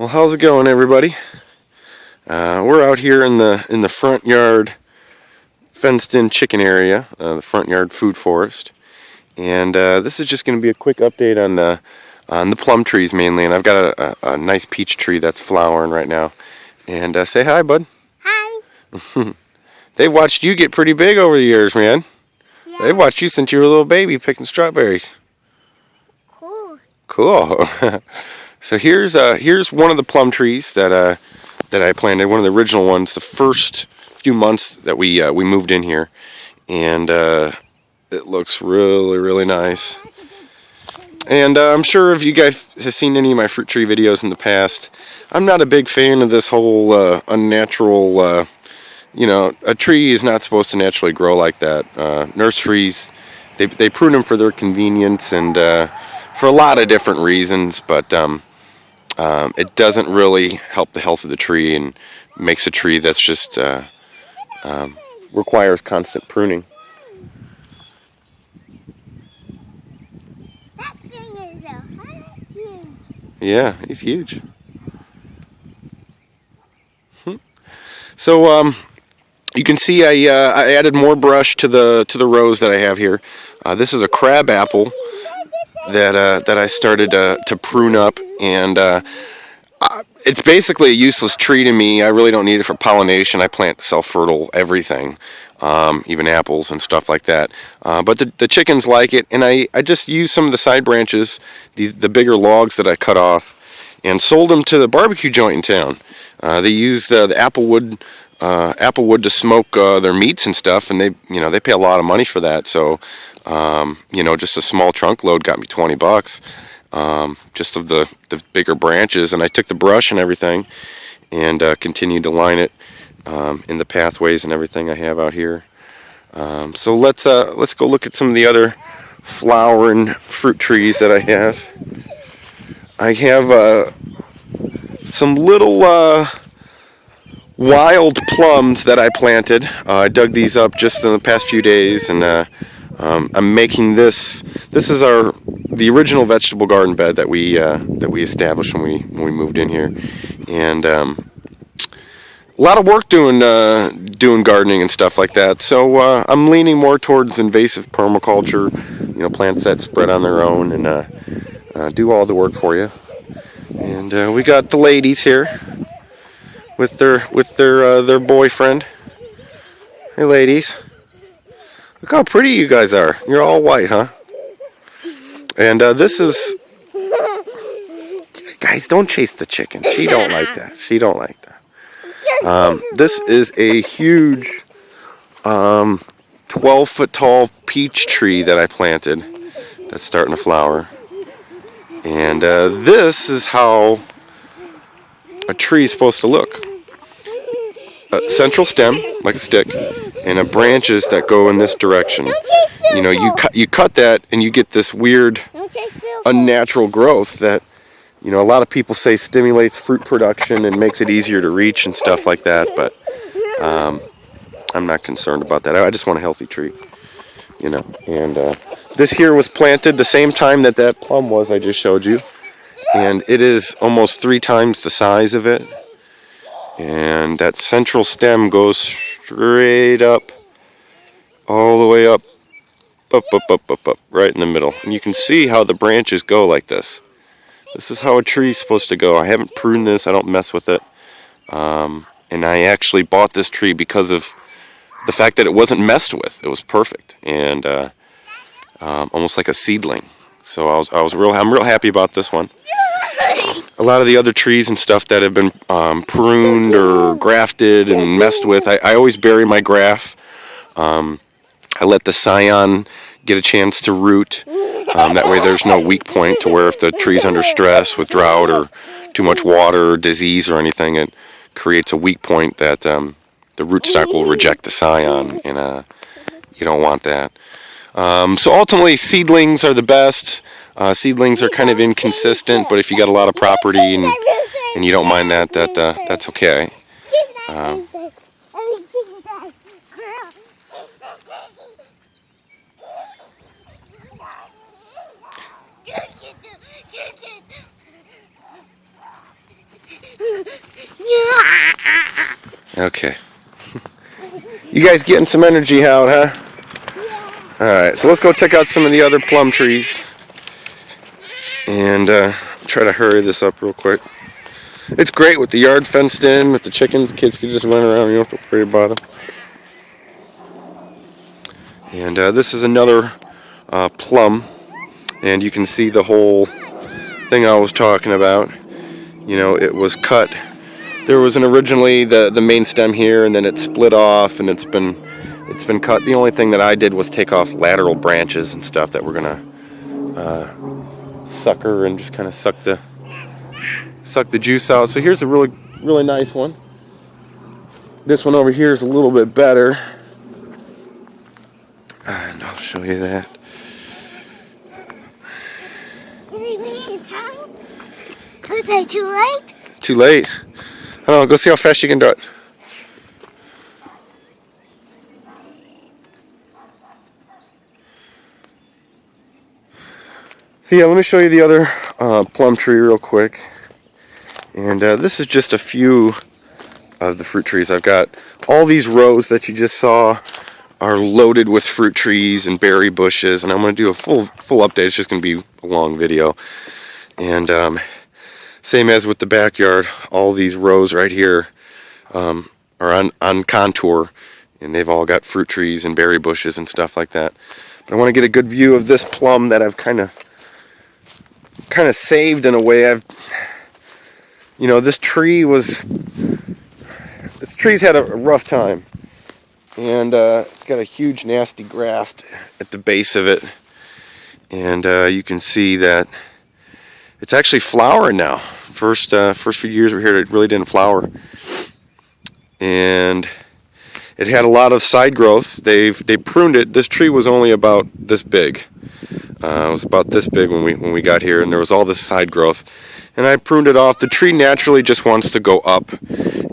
Well, how's it going, everybody? We're out here in the front yard, fenced-in chicken area, the front yard food forest, and this is just going to be a quick update on the plum trees mainly. And I've got a nice peach tree that's flowering right now. And say hi, bud. Hi. They've watched you get pretty big over the years, man. Yeah. They've watched you since you were a little baby picking strawberries. Cool. So here's one of the plum trees that I planted, one of the original ones, the first few months that we moved in here, and it looks really nice. And I'm sure if you guys have seen any of my fruit tree videos in the past, I'm not a big fan of this whole unnatural. A tree is not supposed to naturally grow like that. Nurseries, they prune them for their convenience and for a lot of different reasons, but it doesn't really help the health of the tree and makes a tree that's just requires constant pruning. That thing is huge. Yeah, he's huge. So you can see I added more brush to the rows that I have here. This is a crab apple that I started to prune up, and it's basically a useless tree to me. I really don't need it for pollination. I plant self-fertile everything, even apples and stuff like that. But the chickens like it, and I just used some of the side branches, the bigger logs that I cut off, and sold them to the barbecue joint in town. They use the apple wood to smoke their meats and stuff, and they pay a lot of money for that. So just a small trunk load got me $20. Just of the bigger branches, and I took the brush and everything and continued to line it in the pathways and everything I have out here. So let's go look at some of the other flowering fruit trees that I have. I have some little wild plums that I planted. I dug these up just in the past few days, and I'm making this. This is the original vegetable garden bed that we established when we moved in here, and a lot of work doing gardening and stuff like that. So I'm leaning more towards invasive permaculture, plants that spread on their own and do all the work for you. And we got the ladies here with their boyfriend. Hey, ladies. Look how pretty you guys are. You're all white, huh? And this is... Guys, don't chase the chicken. She don't like that. She don't like that. This is a huge 12-foot tall peach tree that I planted that's starting to flower. And this is how a tree is supposed to look. A central stem, like a stick, and branches that go in this direction. You cut that and you get this weird unnatural growth that a lot of people say stimulates fruit production and makes it easier to reach and stuff like that, but I'm not concerned about that. I just want a healthy tree, and this here was planted the same time that plum was I just showed you, and it is almost 3 times the size of it. And that central stem goes straight up, all the way up, right in the middle. And you can see how the branches go like this. This is how a tree's supposed to go. I haven't pruned this. I don't mess with it. And I actually bought this tree because of the fact that it wasn't messed with. It was perfect and almost like a seedling. So I'm real happy about this one. A lot of the other trees and stuff that have been pruned or grafted and messed with, I always bury my graft. I let the scion get a chance to root. That way there's no weak point to where if the tree's under stress with drought or too much water or disease or anything, it creates a weak point that the rootstock will reject the scion, and you don't want that. So ultimately, seedlings are the best. Seedlings are kind of inconsistent, but if you got a lot of property and you don't mind that's okay. Okay. You guys getting some energy out, huh? Alright, so let's go check out some of the other plum trees. And try to hurry this up real quick. It's great with the yard fenced in, with the chickens. Kids can just run around, you don't have to worry about them. And this is another plum. And you can see the whole thing I was talking about. You know, it was cut. There was originally the main stem here, and then it split off, and it's been cut. The only thing that I did was take off lateral branches and stuff that were gonna sucker and just kind of suck the juice out. So here's a really nice one. This one over here is a little bit better, and I'll show you that. Was I too late? Too late. I don't know, go see how fast you can do it. So yeah, let me show you the other plum tree real quick. And this is just a few of the fruit trees. I've got all these rows that you just saw are loaded with fruit trees and berry bushes, and I'm going to do a full update. It's just going to be a long video. And same as with the backyard, all these rows right here are on contour, and they've all got fruit trees and berry bushes and stuff like that. But I want to get a good view of this plum that I've kind of saved in a way. You know, this tree's had a rough time, and it's got a huge nasty graft at the base of it, and you can see that it's actually flowering now. First few years we're here, it really didn't flower, and it had a lot of side growth. They pruned it. This tree was only about this big. It was about this big when we got here, and there was all this side growth, and I pruned it off. The tree naturally just wants to go up,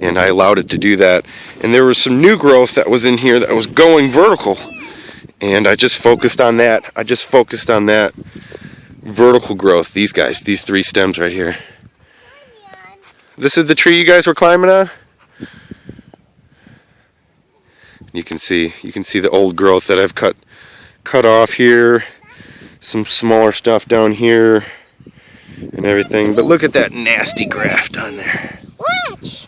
and I allowed it to do that. And there was some new growth that was in here that was going vertical, and I just focused on that. Vertical growth. These guys, these three stems right here. This is the tree you guys were climbing on. You can see the old growth that I've cut off here. Some smaller stuff down here and everything, but look at that nasty graft on there.